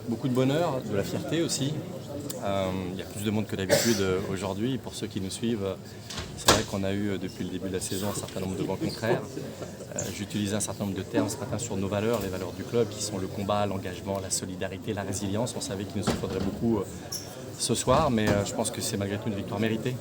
beaucoup de bonheur, de la fierté aussi. Il y a plus de monde que d'habitude aujourd'hui. Pour ceux qui nous suivent, c'est vrai qu'on a eu depuis le début de la saison un certain nombre de vents contraires. J'utilisais un certain nombre de termes ce matin sur nos valeurs, les valeurs du club qui sont le combat, l'engagement, la solidarité, la résilience. On savait qu'il nous en faudrait beaucoup ce soir, mais je pense que c'est malgré tout une victoire méritée.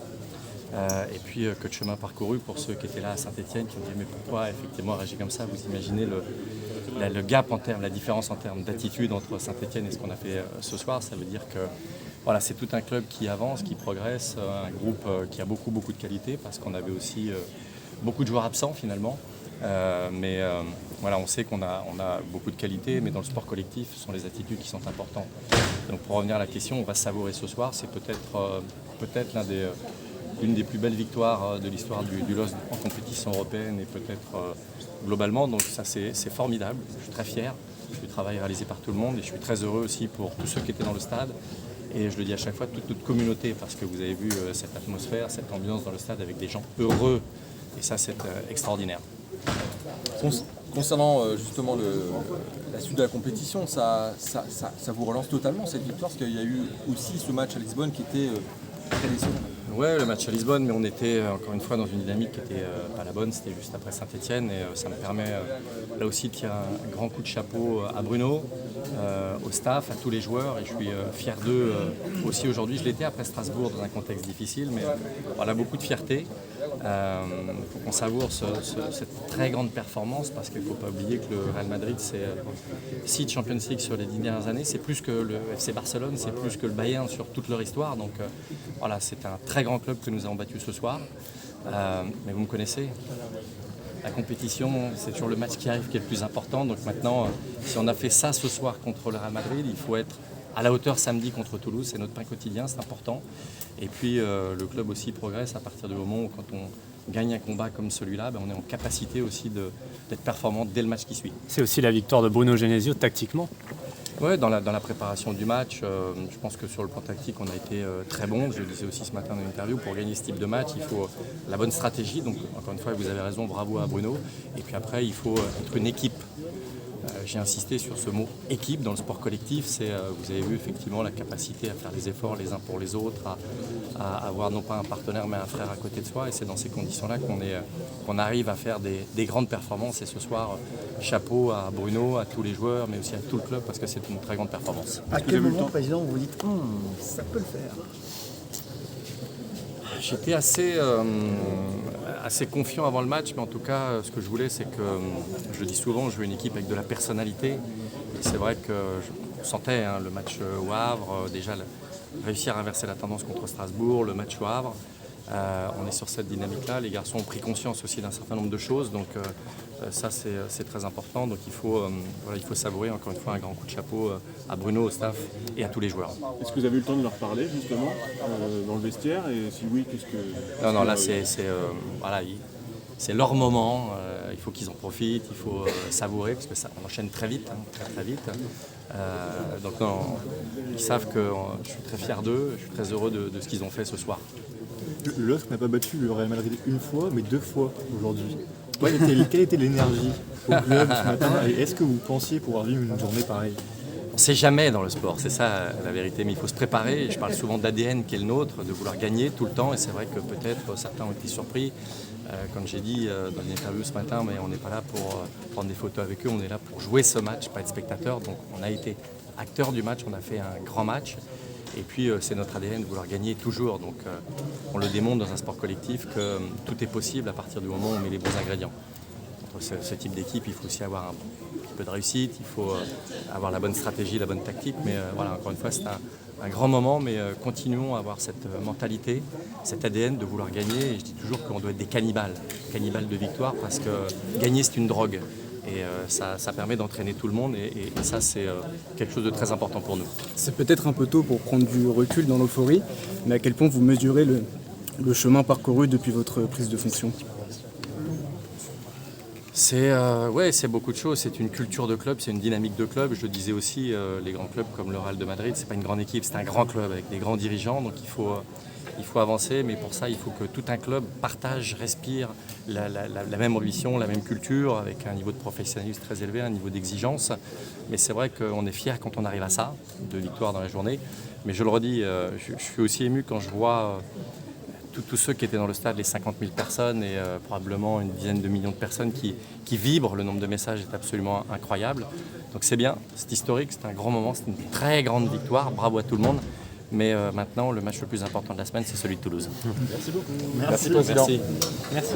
Et puis que de chemin parcouru pour ceux qui étaient là à Saint-Etienne, qui ont dit mais pourquoi effectivement réagir comme ça. Vous imaginez le gap en termes, la différence en termes d'attitude entre Saint-Etienne et ce qu'on a fait ce soir. Ça veut dire que voilà, c'est tout un club qui avance, qui progresse, un groupe qui a beaucoup de qualité parce qu'on avait aussi beaucoup de joueurs absents finalement. Voilà, on sait qu'on a beaucoup de qualité, mais dans le sport collectif, ce sont les attitudes qui sont importantes. Donc pour revenir à la question, on va savourer ce soir. C'est peut-être l'une des plus belles victoires de l'histoire du LOSC en compétition européenne et peut-être globalement. Donc ça, c'est formidable. Je suis très fier du travail réalisé par tout le monde et je suis très heureux aussi pour tous ceux qui étaient dans le stade. Et je le dis à chaque fois, toute notre communauté, parce que vous avez vu cette atmosphère, cette ambiance dans le stade avec des gens heureux. Et ça, c'est extraordinaire. Concernant justement la suite de la compétition, ça vous relance totalement cette victoire, parce qu'il y a eu aussi ce match à Lisbonne qui était très décevant. Ouais, le match à Lisbonne, mais on était encore une fois dans une dynamique qui n'était pas la bonne, c'était juste après Saint-Etienne et ça me permet là aussi de tirer un grand coup de chapeau à Bruno, au staff, à tous les joueurs et je suis fier d'eux aussi aujourd'hui. Je l'étais après Strasbourg dans un contexte difficile, mais voilà, beaucoup de fierté. Il faut qu'on savoure cette très grande performance parce qu'il ne faut pas oublier que le Real Madrid c'est 6 Champions League sur les 10 dernières années, c'est plus que le FC Barcelone, c'est plus que le Bayern sur toute leur histoire. Donc voilà, c'est un très grand club que nous avons battu ce soir. Mais vous me connaissez, la compétition c'est toujours le match qui arrive qui est le plus important. Donc maintenant, si on a fait ça ce soir contre le Real Madrid, il faut être à la hauteur samedi contre Toulouse, c'est notre pain quotidien, c'est important. Et puis le club aussi progresse à partir du moment où quand on gagne un combat comme celui-là, on est en capacité aussi d'être performant dès le match qui suit. C'est aussi la victoire de Bruno Genesio tactiquement. Oui, dans la préparation du match, je pense que sur le plan tactique, on a été très bon. Je le disais aussi ce matin dans l'interview, pour gagner ce type de match, il faut la bonne stratégie. Donc encore une fois, vous avez raison, bravo à Bruno. Et puis après, il faut être une équipe. J'ai insisté sur ce mot équipe dans le sport collectif. Vous avez vu effectivement la capacité à faire des efforts les uns pour les autres, à avoir non pas un partenaire mais un frère à côté de soi. Et c'est dans ces conditions-là qu'on arrive à faire des grandes performances. Et ce soir, chapeau à Bruno, à tous les joueurs, mais aussi à tout le club parce que c'est une très grande performance. À quel moment, président, vous vous dites ça peut le faire? J'étais assez confiant avant le match, mais en tout cas, ce que je voulais, c'est que, je le dis souvent, je veux une équipe avec de la personnalité. Et c'est vrai que on sentait le match au Havre, déjà réussir à inverser la tendance contre Strasbourg, le match au Havre. On est sur cette dynamique-là. Les garçons ont pris conscience aussi d'un certain nombre de choses. Donc ça, c'est très important. Donc il faut savourer encore une fois un grand coup de chapeau à Bruno, au staff et à tous les joueurs. Est-ce que vous avez eu le temps de leur parler justement dans le vestiaire? Et si oui, qu'est-ce que... Non, là, c'est leur moment. Il faut qu'ils en profitent. Il faut savourer parce que ça on enchaîne très vite, très vite. Donc non, ils savent que je suis très fier d'eux. Je suis très heureux de ce qu'ils ont fait ce soir. Le LOSC n'a pas battu le Real Madrid une fois, mais 2 fois aujourd'hui. Quelle était l'énergie au club ce matin et est-ce que vous pensiez pouvoir vivre une journée pareille? On ne sait jamais dans le sport, c'est ça la vérité, mais il faut se préparer. Je parle souvent d'ADN qui est le nôtre, de vouloir gagner tout le temps, et c'est vrai que peut-être certains ont été surpris. Comme j'ai dit dans une interview ce matin, mais on n'est pas là pour prendre des photos avec eux, on est là pour jouer ce match, pas être spectateur. Donc on a été acteur du match, on a fait un grand match. Et puis c'est notre ADN de vouloir gagner toujours. Donc on le démontre dans un sport collectif que tout est possible à partir du moment où on met les bons ingrédients. Entre ce type d'équipe, il faut aussi avoir un petit peu de réussite, il faut avoir la bonne stratégie, la bonne tactique. Mais voilà, encore une fois, c'est un grand moment, mais continuons à avoir cette mentalité, cet ADN de vouloir gagner. Et je dis toujours qu'on doit être des cannibales de victoire, parce que gagner, c'est une drogue. Et ça permet d'entraîner tout le monde et ça c'est quelque chose de très important pour nous. C'est peut-être un peu tôt pour prendre du recul dans l'euphorie, mais à quel point vous mesurez le chemin parcouru depuis votre prise de fonction? C'est beaucoup de choses, c'est une culture de club, c'est une dynamique de club. Je le disais aussi, les grands clubs comme le Real de Madrid, c'est pas une grande équipe, c'est un grand club avec des grands dirigeants, donc il faut Il faut avancer, mais pour ça, il faut que tout un club partage, respire la même ambition, la même culture, avec un niveau de professionnalisme très élevé, un niveau d'exigence. Mais c'est vrai qu'on est fier quand on arrive à ça, de victoire dans la journée. Mais je le redis, je suis aussi ému quand je vois tous ceux qui étaient dans le stade, les 50 000 personnes et probablement une dizaine de millions de personnes qui vibrent. Le nombre de messages est absolument incroyable. Donc c'est bien, c'est historique, c'est un grand moment, c'est une très grande victoire. Bravo à tout le monde. Mais maintenant, le match le plus important de la semaine, c'est celui de Toulouse. Merci beaucoup. Merci, président. Merci. Merci.